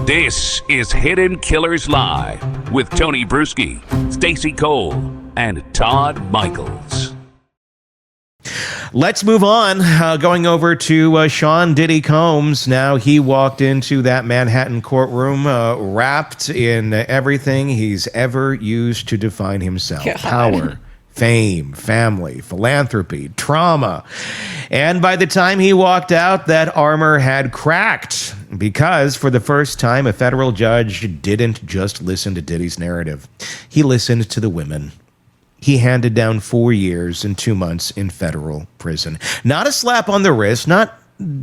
This is Hidden Killers Live with Tony Bruschi, Stacey Cole, and Todd Michaels. Let's move on. Going over to Sean Diddy Combs. Now, he walked into that Manhattan courtroom wrapped in everything he's ever used to define himself. God. Power, fame, family, philanthropy, trauma. And by the time he walked out, that armor had cracked. Because for the first time, a federal judge didn't just listen to Diddy's narrative. He listened to the women. He handed down 4 years and 2 months in federal prison. Not a slap on the wrist, not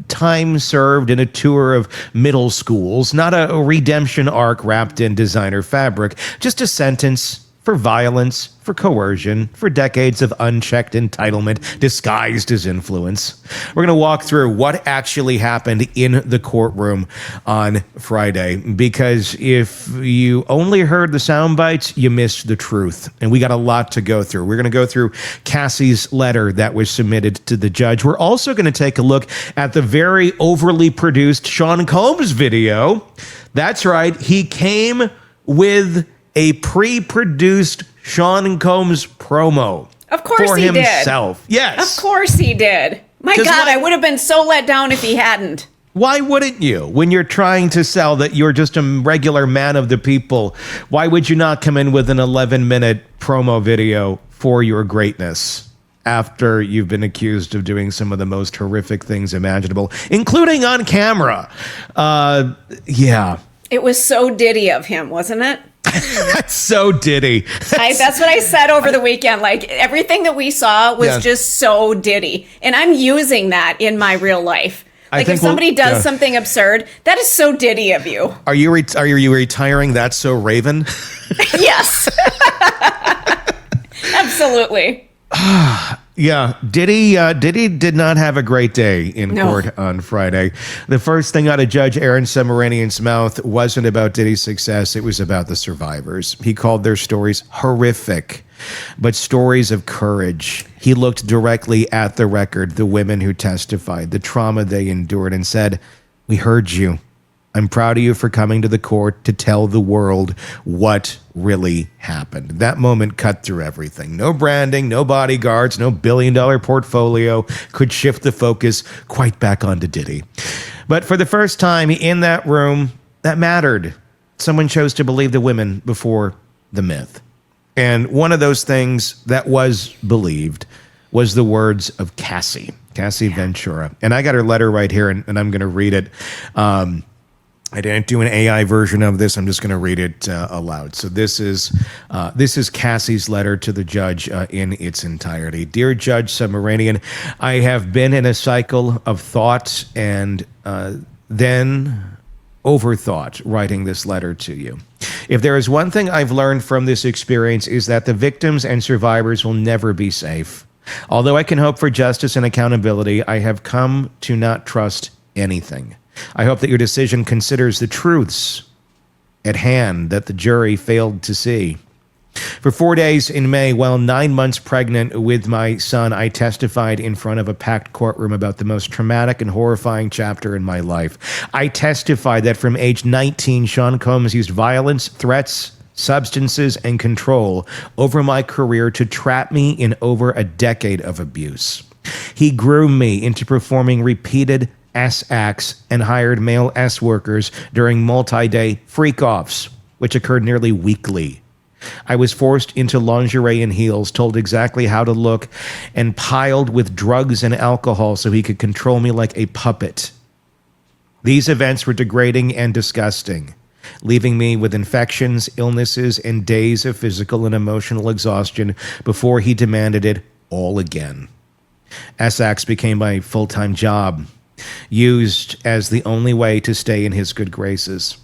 time served in a tour of middle schools, not a redemption arc wrapped in designer fabric, just a sentence for violence, for coercion, for decades of unchecked entitlement disguised as influence. We're going to walk through what actually happened in the courtroom on Friday, because if you only heard the sound bites, you missed the truth. And we got a lot to go through. We're going to go through Cassie's letter that was submitted to the judge. We're also going to take a look at the very overly produced Sean Combs video. That's right. He came with a pre-produced Sean Combs promo. Of course for he himself. did. Yes. Of course he did. My God, I would have been so let down if he hadn't. Why wouldn't you? When you're trying to sell that you're just a regular man of the people, why would you not come in with an 11-minute promo video for your greatness after you've been accused of doing some of the most horrific things imaginable, including on camera? Yeah. It was so Diddy of him, wasn't it? That's so Diddy. That's what I said over the weekend. Like, everything that we saw was just so Diddy. And I'm using that in my real life. Like, if somebody does something absurd, that is so Diddy of you. Are you retiring That's So Raven? Yes. Absolutely. Yeah, Diddy did not have a great day in court on Friday. The first thing out of Judge Arun Subramanian's mouth wasn't about Diddy's success. It was about the survivors. He called their stories horrific, but stories of courage. He looked directly at the record, the women who testified, the trauma they endured, and said, "We heard you. I'm proud of you for coming to the court to tell the world what really happened." That moment cut through everything. No branding, no bodyguards, no billion-dollar portfolio could shift the focus quite back onto Diddy. But for the first time in that room, that mattered. Someone chose to believe the women before the myth. And one of those things that was believed was the words of Cassie Ventura. And I got her letter right here, and I'm going to read it. I didn't do an AI version of this. I'm just going to read it aloud. So this is Cassie's letter to the judge in its entirety. Dear Judge Subramanian, I have been in a cycle of thought and then overthought writing this letter to you. If there is one thing I've learned from this experience is that the victims and survivors will never be safe. Although I can hope for justice and accountability, I have come to not trust anything. I hope that your decision considers the truths at hand that the jury failed to see. For 4 days in May, while 9 months pregnant with my son, I testified in front of a packed courtroom about the most traumatic and horrifying chapter in my life. I testified that from age 19, Sean Combs used violence, threats, substances, and control over my career to trap me in over a decade of abuse. He groomed me into performing repeated S-acts and hired male S-workers during multi-day freak-offs, which occurred nearly weekly. I was forced into lingerie and heels, told exactly how to look, and piled with drugs and alcohol so he could control me like a puppet. These events were degrading and disgusting, leaving me with infections, illnesses, and days of physical and emotional exhaustion before he demanded it all again. S-acts became my full-time job, used as the only way to stay in his good graces.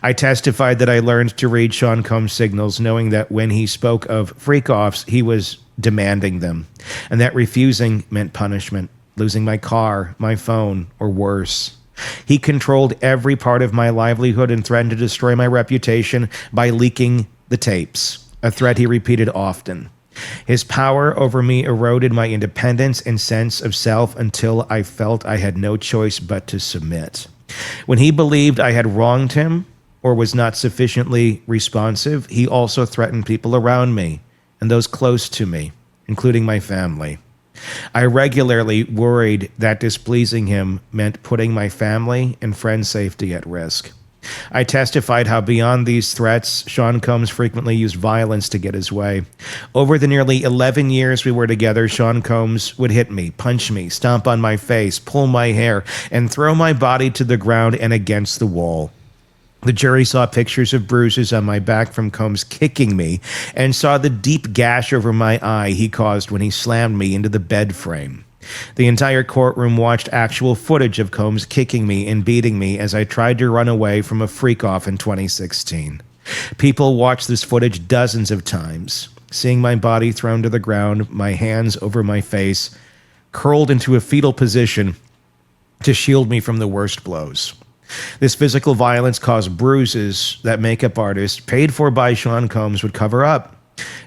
I testified that I learned to read Sean Combs' signals, knowing that when he spoke of freak-offs, he was demanding them, and that refusing meant punishment, losing my car, my phone, or worse. He controlled every part of my livelihood and threatened to destroy my reputation by leaking the tapes, a threat he repeated often. His power over me eroded my independence and sense of self until I felt I had no choice but to submit. When he believed I had wronged him, or was not sufficiently responsive, he also threatened people around me and those close to me, including my family. I regularly worried that displeasing him meant putting my family and friends' safety at risk. I testified how beyond these threats, Sean Combs frequently used violence to get his way. Over the nearly 11 years we were together, Sean Combs would hit me, punch me, stomp on my face, pull my hair, and throw my body to the ground and against the wall. The jury saw pictures of bruises on my back from Combs kicking me and saw the deep gash over my eye he caused when he slammed me into the bed frame. The entire courtroom watched actual footage of Combs kicking me and beating me as I tried to run away from a freak-off in 2016. People watched this footage dozens of times, seeing my body thrown to the ground, my hands over my face, curled into a fetal position to shield me from the worst blows. This physical violence caused bruises that makeup artists, paid for by Sean Combs, would cover up,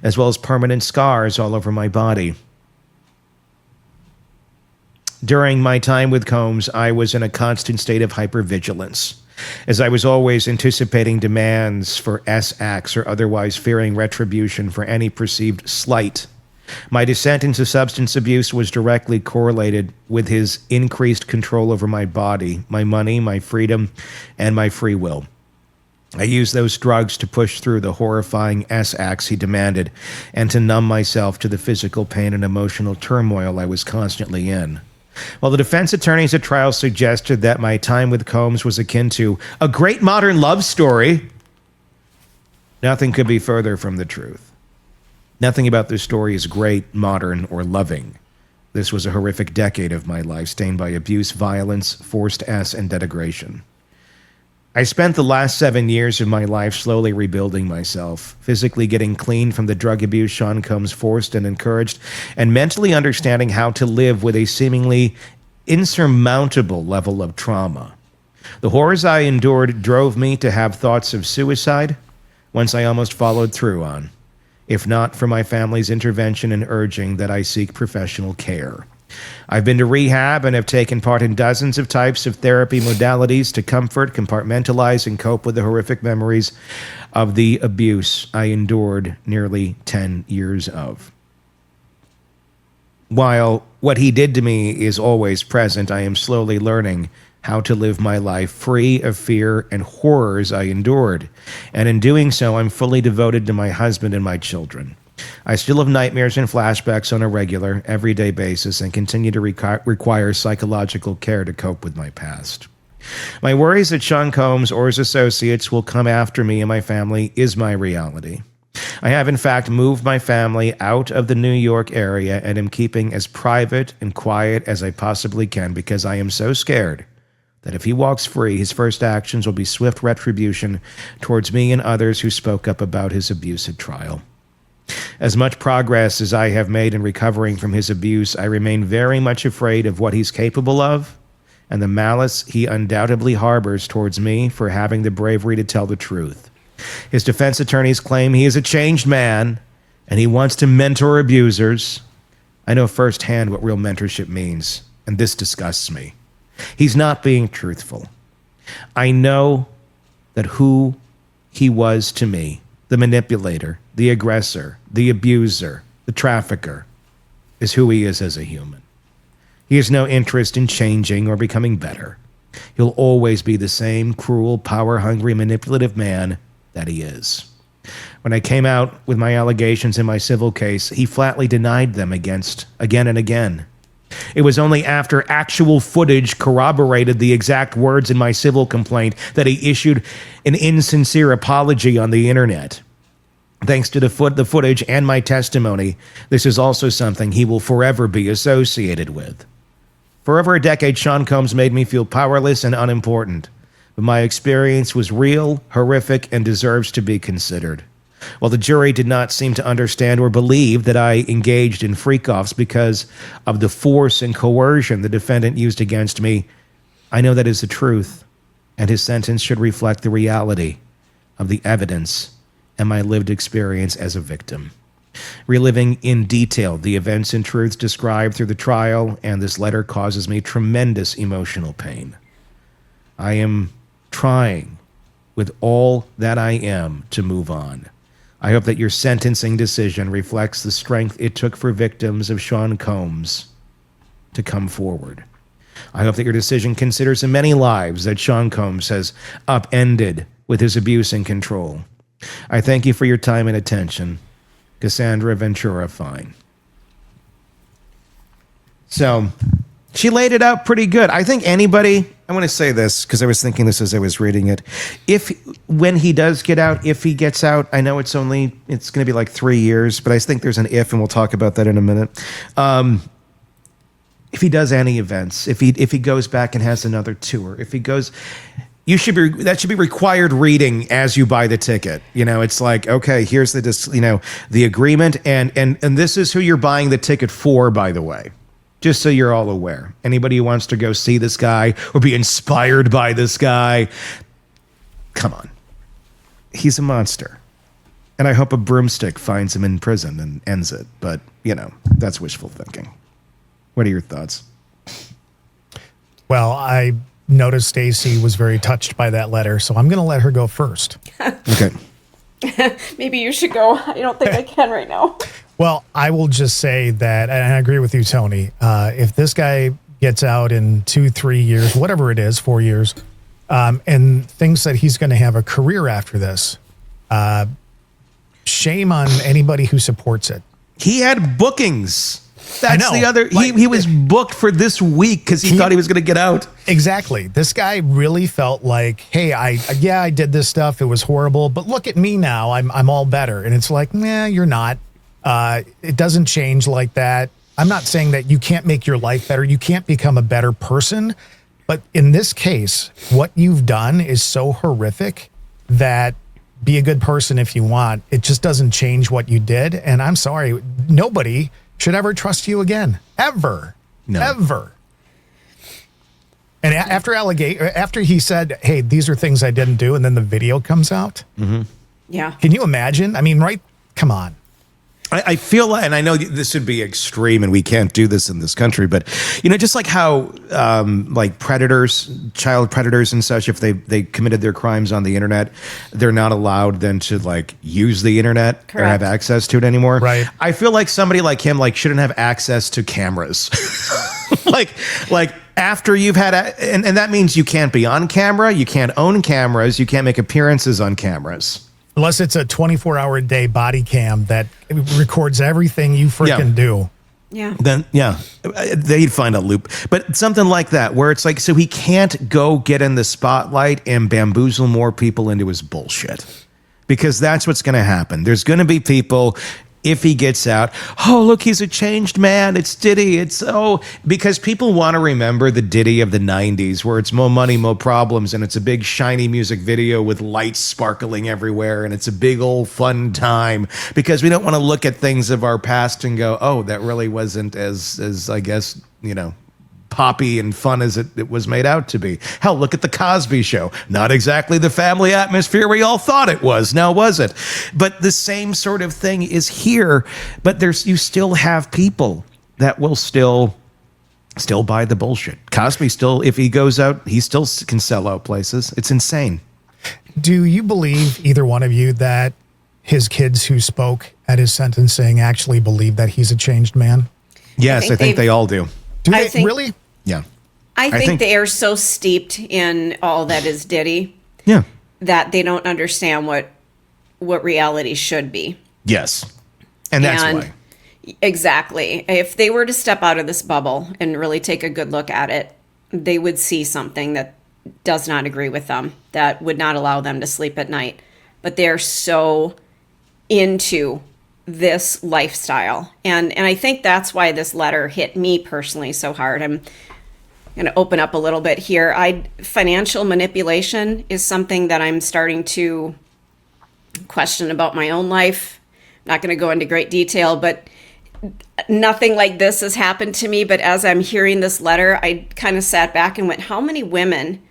as well as permanent scars all over my body. During my time with Combs, I was in a constant state of hypervigilance, as I was always anticipating demands for S-acts or otherwise fearing retribution for any perceived slight. My descent into substance abuse was directly correlated with his increased control over my body, my money, my freedom, and my free will. I used those drugs to push through the horrifying S-acts he demanded and to numb myself to the physical pain and emotional turmoil I was constantly in. While the defense attorneys at trial suggested that my time with Combs was akin to a great modern love story, nothing could be further from the truth. Nothing about this story is great, modern, or loving. This was a horrific decade of my life, stained by abuse, violence, forced S, and degradation. I spent the last 7 years of my life slowly rebuilding myself, physically getting clean from the drug abuse Sean Combs forced and encouraged, and mentally understanding how to live with a seemingly insurmountable level of trauma. The horrors I endured drove me to have thoughts of suicide, once I almost followed through on, if not for my family's intervention and urging that I seek professional care. I've been to rehab and have taken part in dozens of types of therapy modalities to comfort, compartmentalize, and cope with the horrific memories of the abuse I endured nearly 10 years of. While what he did to me is always present, I am slowly learning how to live my life free of fear and horrors I endured. And in doing so, I'm fully devoted to my husband and my children. I still have nightmares and flashbacks on a regular, everyday basis and continue to require psychological care to cope with my past. My worries that Sean Combs or his associates will come after me and my family is my reality. I have, in fact, moved my family out of the New York area and am keeping as private and quiet as I possibly can because I am so scared that if he walks free, his first actions will be swift retribution towards me and others who spoke up about his abuse at trial. As much progress as I have made in recovering from his abuse, I remain very much afraid of what he's capable of and the malice he undoubtedly harbors towards me for having the bravery to tell the truth. His defense attorneys claim he is a changed man and he wants to mentor abusers. I know firsthand what real mentorship means, and this disgusts me. He's not being truthful. I know that who he was to me, the manipulator, the aggressor, the abuser, the trafficker, is who he is as a human. He has no interest in changing or becoming better. He'll always be the same cruel, power-hungry, manipulative man that he is. When I came out with my allegations in my civil case, he flatly denied them again and again. It was only after actual footage corroborated the exact words in my civil complaint that he issued an insincere apology on the internet. Thanks to the footage and my testimony, this is also something he will forever be associated with. For over a decade, Sean Combs made me feel powerless and unimportant, but my experience was real, horrific, and deserves to be considered. While the jury did not seem to understand or believe that I engaged in freak-offs because of the force and coercion the defendant used against me, I know that is the truth, and his sentence should reflect the reality of the evidence and my lived experience as a victim. Reliving in detail the events and truths described through the trial and this letter causes me tremendous emotional pain. I am trying with all that I am to move on. I hope that your sentencing decision reflects the strength it took for victims of Sean Combs to come forward. I hope that your decision considers the many lives that Sean Combs has upended with his abuse and control. I thank you for your time and attention. Casandra Ventura, fine. So she laid it out pretty good. I think anybody, I want to say this because I was thinking this as I was reading it. When he does get out, if he gets out, I know it's going to be like 3 years, but I think there's an if, and we'll talk about that in a minute. If he does any events, if he goes back and has another tour, if he goes, that should be required reading as you buy the ticket. It's like, okay, here's the agreement, and this is who you're buying the ticket for, by the way. Just so you're all aware. Anybody who wants to go see this guy or be inspired by this guy, come on. He's a monster. And I hope a broomstick finds him in prison and ends it. But, that's wishful thinking. What are your thoughts? Well, I noticed Stacy was very touched by that letter, so I'm going to let her go first. Okay. Maybe you should go. I don't think I can right now. Well, I will just say that, and I agree with you, Tony. If this guy gets out in 2-3 years, whatever it is, 4 years, and thinks that he's going to have a career after this, shame on anybody who supports it. He had bookings. That's the other. He was booked for this week because he thought he was going to get out. Exactly. This guy really felt like, hey, I did this stuff. It was horrible, but look at me now. I'm all better. And it's like, nah, you're not. It doesn't change like that. I'm not saying that you can't make your life better. You can't become a better person. But in this case, what you've done is so horrific that be a good person if you want. It just doesn't change what you did. And I'm sorry, nobody should ever trust you again. Ever. No. Ever. And after he said, hey, these are things I didn't do, and then the video comes out. Mm-hmm. Yeah. Can you imagine? I mean, right? Come on. I feel like, and I know this would be extreme and we can't do this in this country, but, just like how like predators, child predators and such, if they committed their crimes on the internet, they're not allowed then to like use the internet. Correct. Or have access to it anymore. Right. I feel like somebody like him shouldn't have access to cameras. like after you've had, and that means you can't be on camera, you can't own cameras, you can't make appearances on cameras. Unless it's a 24-hour-a-day body cam that records everything you freaking do. Yeah. Then, they'd find a loop. But something like that, where it's like, so he can't go get in the spotlight and bamboozle more people into his bullshit. Because that's what's going to happen. There's going to be people, if he gets out, oh, look, he's a changed man. It's Diddy. Because people want to remember the Diddy of the 90s, where it's more money, more problems, and it's a big shiny music video with lights sparkling everywhere, and it's a big old fun time, because we don't want to look at things of our past and go, oh, that really wasn't as I guess, poppy and fun as it was made out to be. Hell, look at the Cosby Show. Not exactly the family atmosphere we all thought it was. Now, was it? But the same sort of thing is here. But you still have people that will still buy the bullshit. Cosby still, if he goes out, he still can sell out places. It's insane. Do you believe, either one of you, that his kids who spoke at his sentencing actually believe that he's a changed man? Yes, I think they all do. Do they really? Yeah. I think they are so steeped in all that is Diddy. Yeah. That they don't understand what reality should be. Yes. And that's why. Exactly. If they were to step out of this bubble and really take a good look at it, they would see something that does not agree with them, that would not allow them to sleep at night. But they're so into this lifestyle. And I think that's why this letter hit me personally so hard. I'm going to open up a little bit here. Financial manipulation is something that I'm starting to question about my own life. I'm not going to go into great detail, but nothing like this has happened to me. But as I'm hearing this letter, I kind of sat back and went, how many women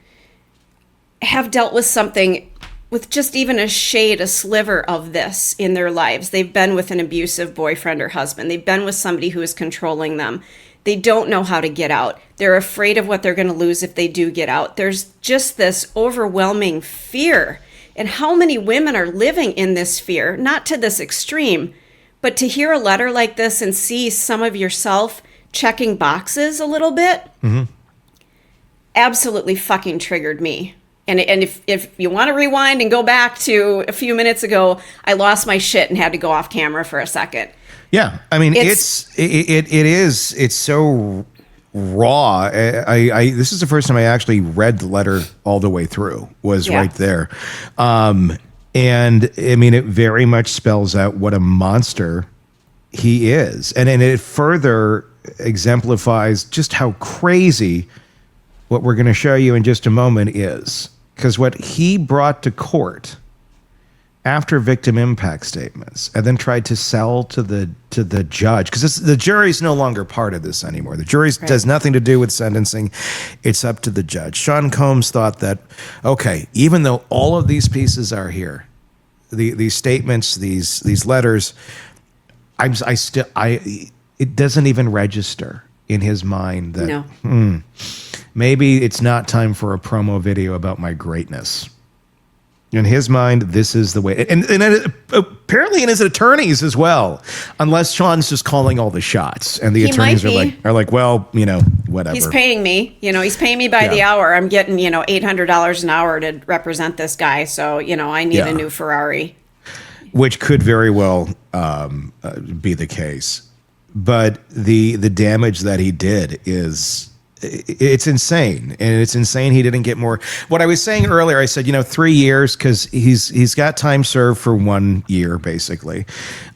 have dealt with something with just even a shade, a sliver of this in their lives? They've been with an abusive boyfriend or husband. They've been with somebody who is controlling them. They don't know how to get out. They're afraid of what they're going to lose if they do get out. There's just this overwhelming fear. And how many women are living in this fear, not to this extreme, but to hear a letter like this and see some of yourself checking boxes a little bit, absolutely fucking triggered me. And if you want to rewind and go back to a few minutes ago, I lost my shit and had to go off camera for a second. Yeah, I mean, it's so raw. I this is the first time I actually read the letter all the way through. Was right there, and I mean, it very much spells out what a monster he is, and it further exemplifies just how crazy what we're going to show you in just a moment is, because what he brought to court after victim impact statements and then tried to sell to the judge, because the jury's no longer part of this anymore. The jury does nothing to do with sentencing. It's up to the judge. Sean Combs thought that, okay, even though all of these pieces are here, these statements, these letters, it doesn't even register in his mind that maybe it's not time for a promo video about my greatness. In his mind, this is the way. And apparently in his attorneys as well, unless Sean's just calling all the shots. And the attorneys are like, well, whatever. He's paying me. He's paying me by the hour. I'm getting, $800 an hour to represent this guy. So, I need a new Ferrari. Which could very well be the case. But the damage that he did it's insane. And it's insane he didn't get more. What I was saying earlier, I said, 3 years, because he's got time served for 1 year, basically.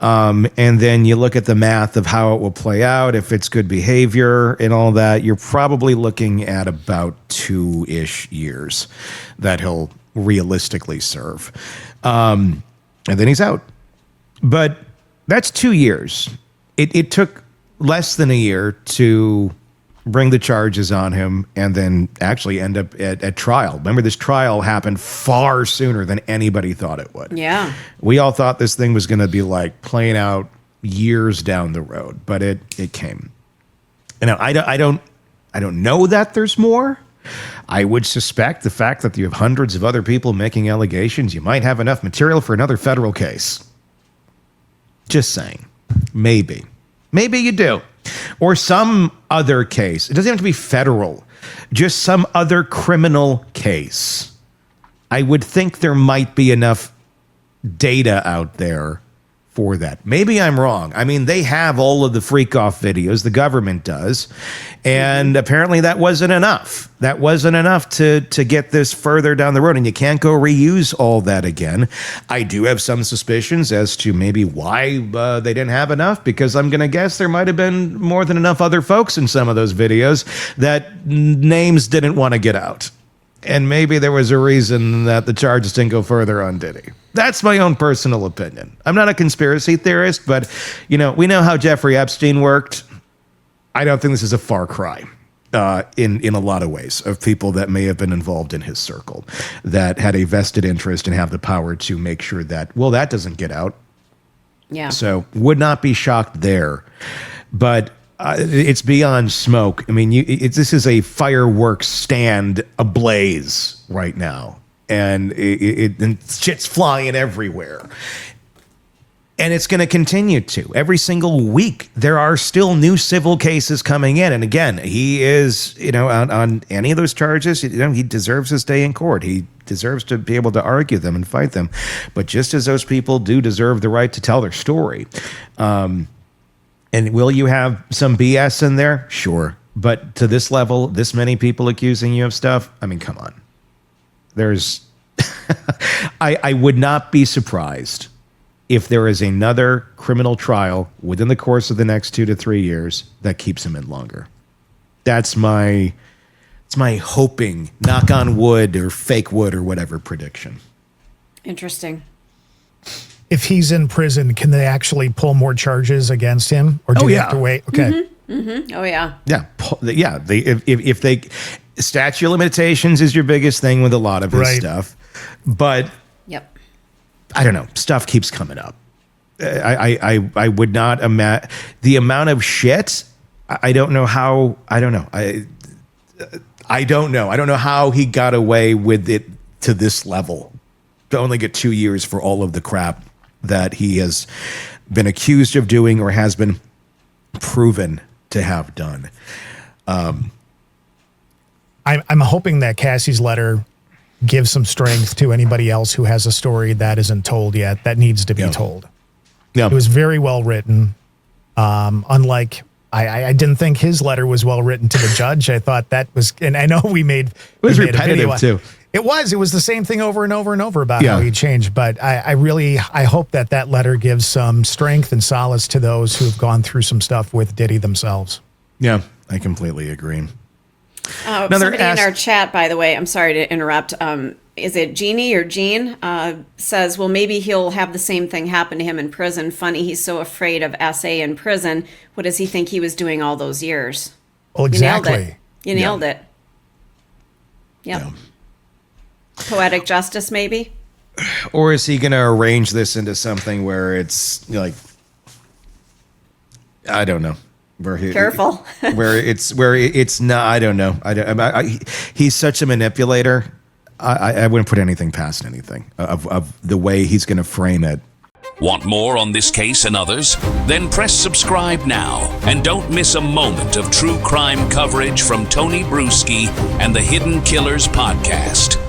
And then you look at the math of how it will play out. If it's good behavior and all that, you're probably looking at about 2-ish years that he'll realistically serve. And then he's out. But that's 2 years. It took less than a year to bring the charges on him and then actually end up at trial. Remember, this trial happened far sooner than anybody thought it would. Yeah. We all thought this thing was going to be like playing out years down the road, but it came. I don't know that there's more. I would suspect the fact that you have hundreds of other people making allegations, you might have enough material for another federal case. Just saying. Maybe you do. Or some other case. It doesn't have to be federal. Just some other criminal case. I would think there might be enough data out there for that. Maybe I'm wrong. I mean, they have all of the freak off videos. The government does. And apparently that wasn't enough. That wasn't enough to get this further down the road. And you can't go reuse all that again. I do have some suspicions as to maybe why they didn't have enough, because I'm going to guess there might have been more than enough other folks in some of those videos that names didn't want to get out. And maybe there was a reason that the charges didn't go further on Diddy. That's my own personal opinion. I'm not a conspiracy theorist, but, we know how Jeffrey Epstein worked. I don't think this is a far cry in a lot of ways of people that may have been involved in his circle that had a vested interest and have the power to make sure that, well, that doesn't get out. Yeah. So would not be shocked there. But it's beyond smoke. I mean, this is a fireworks stand ablaze right now. And and shit's flying everywhere. And it's going to continue to. Every single week, there are still new civil cases coming in. And again, he is, on any of those charges, he deserves his day in court. He deserves to be able to argue them and fight them. But just as those people do deserve the right to tell their story. And will you have some BS in there? Sure. But to this level, this many people accusing you of stuff, I mean, come on. There's, I would not be surprised if there is another criminal trial within the course of the next 2 to 3 years that keeps him in longer. It's my hoping, knock on wood or fake wood or whatever prediction. Interesting. If he's in prison, can they actually pull more charges against him, or do they have to wait? Okay. Mm-hmm. Mm-hmm. Oh yeah. Yeah. Yeah. If they statute of limitations is your biggest thing with a lot of his stuff, but yep. I don't know. Stuff keeps coming up. I would not imagine the amount of shit. I don't know how. I don't know. I don't know. I don't know how he got away with it to this level. to only get 2 years for all of the crap that he has been accused of doing or has been proven to have done. I'm hoping that Cassie's letter gives some strength to anybody else who has a story that isn't told yet, that needs to be told. Yeah. It was very well written. Unlike, I didn't think his letter was well written to the judge. I thought that was, and I know we made it was repetitive too. It was the same thing over and over and over about how he changed. But I hope that letter gives some strength and solace to those who have gone through some stuff with Diddy themselves. Yeah, I completely agree. Somebody in our chat, by the way, I'm sorry to interrupt. Is it Jeannie or Jean? Says, well, maybe he'll have the same thing happen to him in prison. Funny, he's so afraid of SA in prison. What does he think he was doing all those years? Well, exactly. You nailed it. Yep. Yeah. Poetic justice, maybe? Or is he going to arrange this into something where it's like, I don't know. Careful. where it's not, I don't know. He's such a manipulator. I wouldn't put anything past anything of the way he's going to frame it. Want more on this case and others? Then press subscribe now and don't miss a moment of true crime coverage from Tony Bruschi and the Hidden Killers podcast.